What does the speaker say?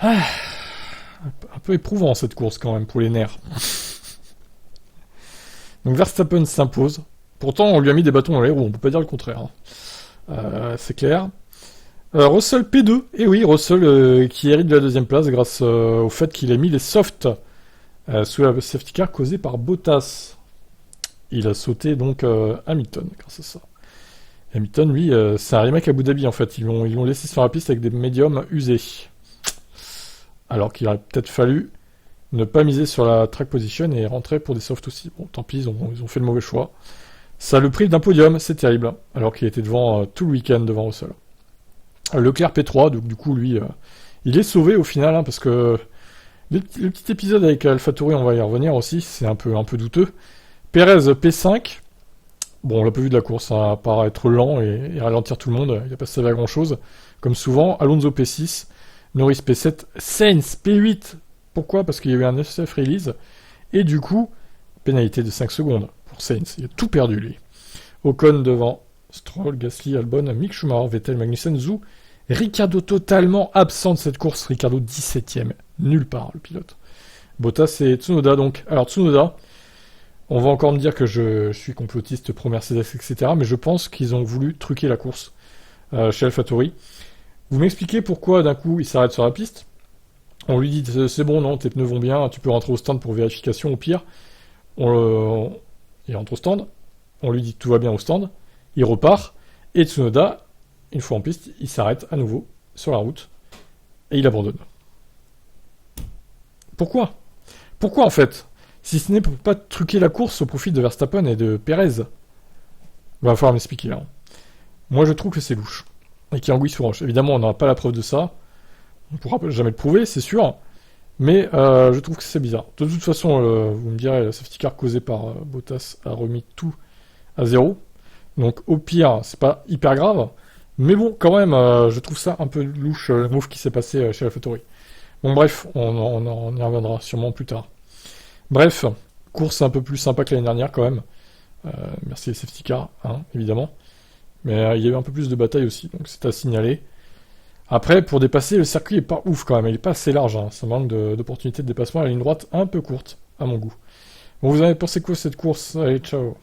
Ah, un peu éprouvant cette course quand même pour les nerfs. Donc Verstappen s'impose. Pourtant, on lui a mis des bâtons dans les roues, on peut pas dire le contraire, hein. C'est clair. Russell P2, et oui, Russell qui hérite de la deuxième place grâce au fait qu'il a mis les softs sous la safety car causée par Bottas. Il a sauté donc Hamilton grâce à ça. Hamilton, lui, c'est un remake Abu Dhabi en fait. Ils l'ont laissé sur la piste avec des médiums usés. Alors qu'il aurait peut-être fallu ne pas miser sur la track position et rentrer pour des softs aussi. Bon, tant pis, ils ont fait le mauvais choix. Ça le prive d'un podium, c'est terrible. Alors qu'il était devant tout le week-end devant Russell. Leclerc P3, donc du coup, lui, il est sauvé au final, hein, parce que le petit épisode avec AlphaTauri, on va y revenir aussi, c'est un peu douteux. Perez P5, bon, on l'a pas vu de la course, hein, à part être lent et ralentir tout le monde, il a pas servi à grand chose, comme souvent. Alonso P6, Norris P7, Sainz P8, pourquoi? Parce qu'il y a eu un SF release, et du coup, pénalité de 5 secondes pour Sainz, il a tout perdu lui. Ocon devant Stroll, Gasly, Albon, Mick Schumacher, Vettel, Magnussen, Zhou, Ricciardo totalement absent de cette course, Ricciardo 17ème, nulle part le pilote. Bottas et Tsunoda donc. Alors Tsunoda, on va encore me dire que je suis complotiste pro-Mercedes, etc. Mais je pense qu'ils ont voulu truquer la course chez AlphaTauri. Vous m'expliquez pourquoi d'un coup il s'arrête sur la piste. On lui dit c'est bon, non, tes pneus vont bien, tu peux rentrer au stand pour vérification au pire. Il rentre au stand, on lui dit tout va bien au stand, il repart, et Tsunoda, une fois en piste, il s'arrête à nouveau sur la route, et il abandonne. Pourquoi? Pourquoi en fait? Si ce n'est pour pas truquer la course au profit de Verstappen et de Perez. Va falloir m'expliquer là. Moi je trouve que c'est louche. Et qu'il y a anguille sous roche. Évidemment on n'aura pas la preuve de ça. On ne pourra jamais le prouver, c'est sûr. Mais je trouve que c'est bizarre. De toute façon, vous me direz, la safety car causée par Bottas a remis tout à zéro. Donc au pire, c'est pas hyper grave. Mais bon, quand même, je trouve ça un peu louche, le move qui s'est passé chez AlphaTauri. Bon bref, on y reviendra sûrement plus tard. Bref, course un peu plus sympa que l'année dernière quand même. Merci les safety cars, hein, évidemment. Mais il y a eu un peu plus de bataille aussi, donc c'est à signaler. Après, pour dépasser, le circuit est pas ouf quand même, il est pas assez large, hein. Ça manque d'opportunités de dépassement à la ligne droite un peu courte, à mon goût. Bon, vous avez pensé quoi de cette course? Allez, ciao.